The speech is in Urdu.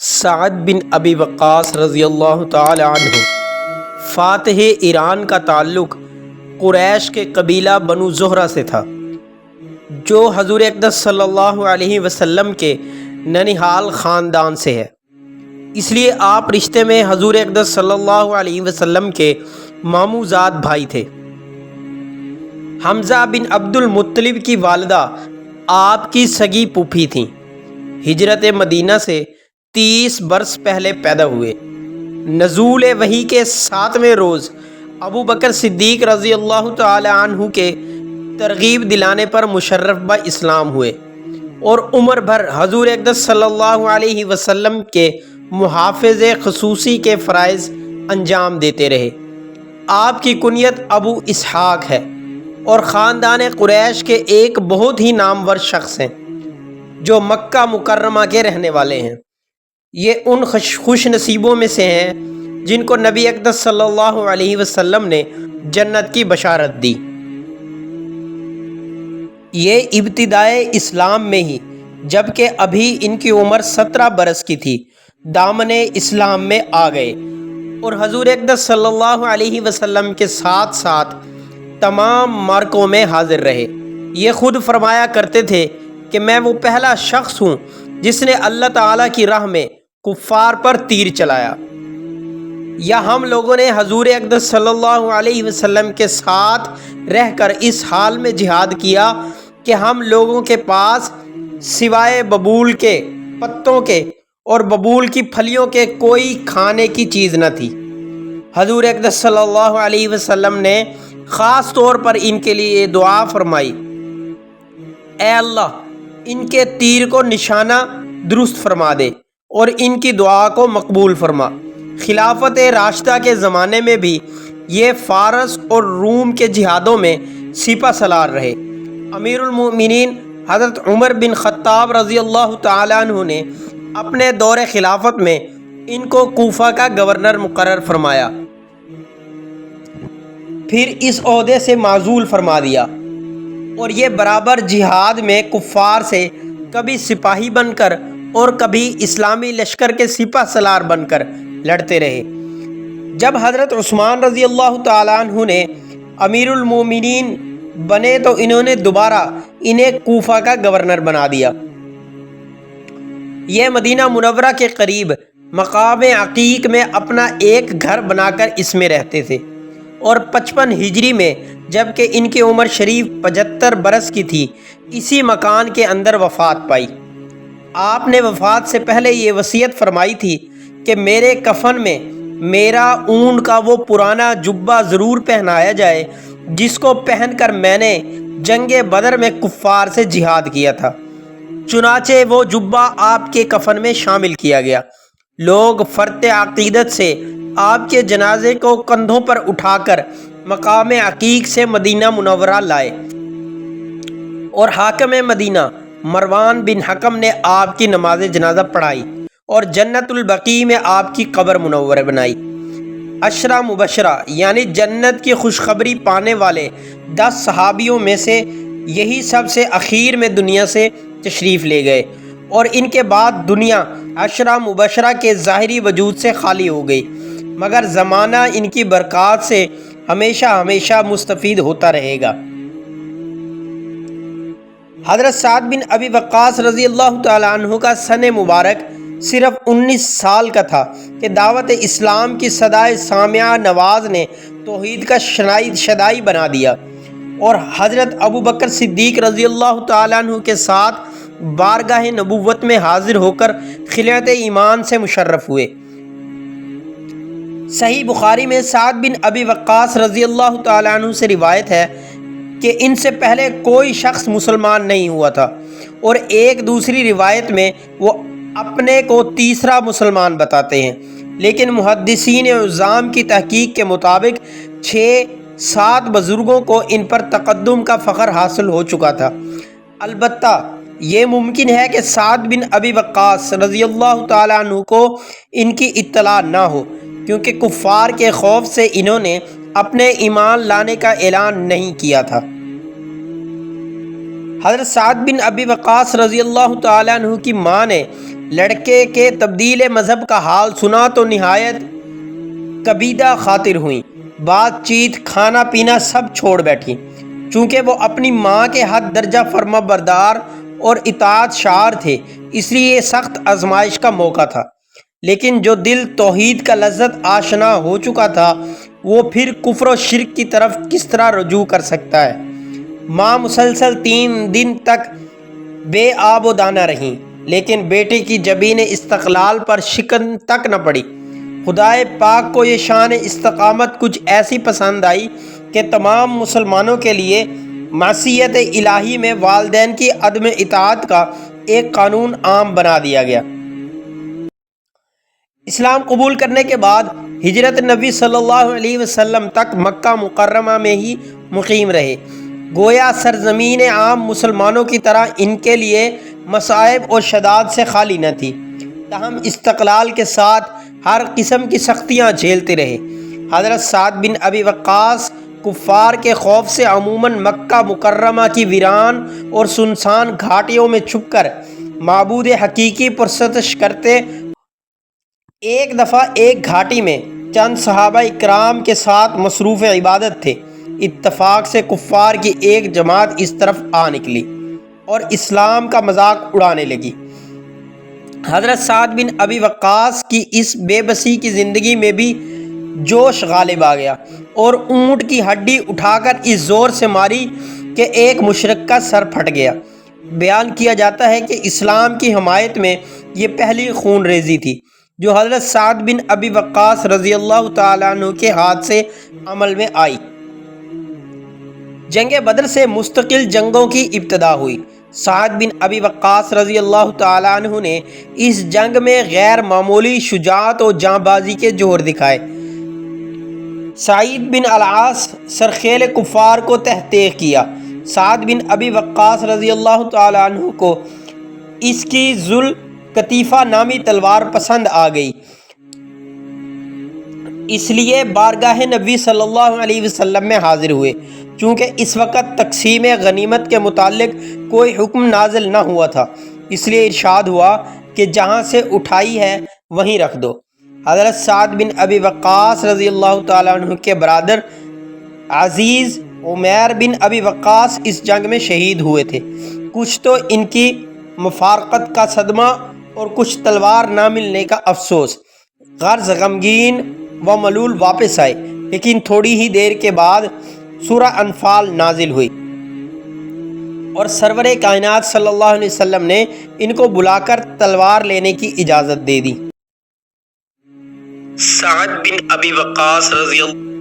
سعد بن ابی وقاص رضی اللہ تعالی عنہ فاتح ایران کا تعلق قریش کے قبیلہ بنو زہرہ سے تھا جو حضور اقدس صلی اللہ علیہ وسلم کے ننیحال خاندان سے ہے۔ اس لیے آپ رشتے میں حضور اقدس صلی اللہ علیہ وسلم کے ماموں زاد بھائی تھے۔ حمزہ بن عبد المطلب کی والدہ آپ کی سگی پھوپھی تھیں۔ ہجرت مدینہ سے 30 برس پہلے پیدا ہوئے۔ نزول وحی کے 7ویں روز ابو بکر صدیق رضی اللہ تعالی عنہ کے ترغیب دلانے پر مشرف با اسلام ہوئے اور عمر بھر حضور اقدس صلی اللہ علیہ وسلم کے محافظ خصوصی کے فرائض انجام دیتے رہے۔ آپ کی کنیت ابو اسحاق ہے اور خاندان قریش کے ایک بہت ہی نامور شخص ہیں جو مکہ مکرمہ کے رہنے والے ہیں۔ یہ ان خوش نصیبوں میں سے ہیں جن کو نبی اقدس صلی اللہ علیہ وسلم نے جنت کی بشارت دی۔ یہ ابتدائے اسلام میں ہی جبکہ ابھی ان کی عمر 17 برس کی تھی دامن اسلام میں آ گئے اور حضور اقدس صلی اللہ علیہ وسلم کے ساتھ ساتھ تمام معرکوں میں حاضر رہے۔ یہ خود فرمایا کرتے تھے کہ میں وہ پہلا شخص ہوں جس نے اللہ تعالیٰ کی راہ میں کفار پر تیر چلایا، یا ہم لوگوں نے حضور اقدس صلی اللہ علیہ وسلم کے ساتھ رہ کر اس حال میں جہاد کیا کہ ہم لوگوں کے پاس سوائے ببول کے پتوں کے اور ببول کی پھلیوں کے کوئی کھانے کی چیز نہ تھی۔ حضور اقدس صلی اللہ علیہ وسلم نے خاص طور پر ان کے لیے دعا فرمائی، اے اللہ ان کے تیر کو نشانہ درست فرما دے اور ان کی دعا کو مقبول فرما۔ خلافت راشدہ کے زمانے میں بھی یہ فارس اور روم کے جہادوں میں سپہ سالار رہے۔ امیر المؤمنین حضرت عمر بن خطاب رضی اللہ تعالی عنہ نے اپنے دور خلافت میں ان کو کوفہ کا گورنر مقرر فرمایا، پھر اس عہدے سے معزول فرما دیا اور یہ برابر جہاد میں کفار سے کبھی سپاہی بن کر اور کبھی اسلامی لشکر کے سپہ سالار بن کر لڑتے رہے۔ جب حضرت عثمان رضی اللہ تعالیٰ عنہ نے امیر المومنین بنے تو انہوں نے دوبارہ انہیں کوفہ کا گورنر بنا دیا۔ یہ مدینہ منورہ کے قریب مقام عقیق میں اپنا ایک گھر بنا کر اس میں رہتے تھے اور 55 ہجری میں جبکہ ان کی عمر شریف 75 برس کی تھی اسی مکان کے اندر وفات پائی۔ آپ نے وفات سے پہلے یہ وصیت فرمائی تھی کہ میرے کفن میں میرا اون کا وہ پرانا جبہ ضرور پہنایا جائے جس کو پہن کر میں نے جنگ بدر میں کفار سے جہاد کیا تھا۔ چنانچہ وہ جبہ آپ کے کفن میں شامل کیا گیا۔ لوگ فرط عقیدت سے آپ کے جنازے کو کندھوں پر اٹھا کر مقام عقیق سے مدینہ منورہ لائے اور حاکم مدینہ مروان بن حکم نے آپ کی نماز جنازہ پڑھائی اور جنت البقیع میں آپ کی قبر منور بنائی۔ عشرہ مبشرہ یعنی جنت کی خوشخبری پانے والے 10 صحابیوں میں سے یہی سب سے اخیر میں دنیا سے تشریف لے گئے اور ان کے بعد دنیا عشرہ مبشرہ کے ظاہری وجود سے خالی ہو گئی، مگر زمانہ ان کی برکات سے ہمیشہ ہمیشہ مستفید ہوتا رہے گا۔ حضرت سعد بن ابی وقاص رضی اللہ تعالی عنہ کا سن مبارک صرف 19 سال کا تھا کہ دعوت اسلام کی صدائے سامعہ نواز نے توحید کا شدائی بنا دیا اور حضرت ابو بکر صدیق رضی اللہ تعالی عنہ کے ساتھ بارگاہ نبوت میں حاضر ہو کر خلعت ایمان سے مشرف ہوئے۔ صحیح بخاری میں سعد بن ابی وقاص رضی اللہ تعالی عنہ سے روایت ہے کہ ان سے پہلے کوئی شخص مسلمان نہیں ہوا تھا، اور ایک دوسری روایت میں وہ اپنے کو تیسرا مسلمان بتاتے ہیں، لیکن محدثین عظام کی تحقیق کے مطابق 6-7 بزرگوں کو ان پر تقدم کا فخر حاصل ہو چکا تھا۔ البتہ یہ ممکن ہے کہ سعد بن ابی وقاص رضی اللہ تعالی عنہ کو ان کی اطلاع نہ ہو، کیونکہ کفار کے خوف سے انہوں نے اپنے ایمان لانے کا اعلان نہیں کیا تھا۔ حضرت سعد بن ابی وقاص رضی اللہ تعالی عنہ کی ماں نے لڑکے کے تبدیل مذہب کا حال سنا تو نہایت کبیدہ خاطر ہوئیں، بات چیت کھانا پینا سب چھوڑ بیٹھیں۔ چونکہ وہ اپنی ماں کے حد درجہ فرما بردار اور اطاعت شعار تھے، اس لیے یہ سخت آزمائش کا موقع تھا۔ لیکن جو دل توحید کا لذت آشنا ہو چکا تھا وہ پھر کفر و شرک کی طرف کس طرح رجوع کر سکتا ہے؟ ماں مسلسل 3 دن تک بے آب و دانہ رہیں، لیکن بیٹے کی جبین استقلال پر شکن تک نہ پڑی۔ خدائے پاک کو یہ شان استقامت کچھ ایسی پسند آئی کہ تمام مسلمانوں کے لیے معصیت الہی میں والدین کی عدم اطاعت کا ایک قانون عام بنا دیا گیا۔ اسلام قبول کرنے کے بعد ہجرت نبی صلی اللہ علیہ وسلم تک مکہ مکرمہ میں ہی مقیم رہے۔ گویا سرزمین عام مسلمانوں کی طرح ان کے لیے مصائب اور شدائد سے خالی نہ تھی، تاہم استقلال کے ساتھ ہر قسم کی سختیاں جھیلتے رہے۔ حضرت سعد بن ابی وقاص کفار کے خوف سے عموماً مکہ مکرمہ کی ویران اور سنسان گھاٹیوں میں چھپ کر معبود حقیقی پرستش کرتے۔ ایک دفعہ ایک گھاٹی میں چند صحابہ اکرام کے ساتھ مصروف عبادت تھے۔ اتفاق سے کفار کی ایک جماعت اس طرف آ نکلی اور اسلام کا مذاق اڑانے لگی۔ حضرت سعد بن ابی وقاص کی اس بے بسی کی زندگی میں بھی جوش غالب آ گیا اور اونٹ کی ہڈی اٹھا کر اس زور سے ماری کہ ایک مشرک کا سر پھٹ گیا۔ بیان کیا جاتا ہے کہ اسلام کی حمایت میں یہ پہلی خون ریزی تھی جو حضرت سعد بن ابی وقاص رضی اللہ تعالیٰ عنہ کے ہاتھ سے عمل میں آئی۔ جنگ بدر سے مستقل جنگوں کی ابتدا ہوئی۔ سعد بن ابی وقاص رضی اللہ تعالیٰ عنہ نے اس جنگ میں غیر معمولی شجاعت و جاں بازی کے جوہر دکھائے۔ سعید بن العاص سرخیل کفار کو تہہ تیغ کیا۔ سعد بن ابی وقاص رضی اللہ تعالیٰ عنہ کو اس کی ذل قطیفہ نامی تلوار پسند آ گئی، اس لیے بارگاہ نبی صلی اللہ علیہ وسلم میں حاضر ہوئے۔ چونکہ اس وقت تقسیم غنیمت کے متعلق کوئی حکم نازل نہ ہوا تھا، اس لیے ارشاد ہوا کہ جہاں سے اٹھائی ہے وہیں رکھ دو۔ حضرت سعد بن ابی وقاص رضی اللہ تعالیٰ عنہ کے برادر عزیز عمیر بن ابی وقاص اس جنگ میں شہید ہوئے تھے۔ کچھ تو ان کی مفارقت کا صدمہ اور کچھ تلوار نہ ملنے کا افسوس۔ غرض غمگین و ملول واپس آئے، لیکن تھوڑی ہی دیر کے بعد سورہ انفال نازل ہوئی اور سرور کائنات صلی اللہ علیہ وسلم نے ان کو بلا کر تلوار لینے کی اجازت دے دی۔ سعد بن ابی وقاص رضی اللہ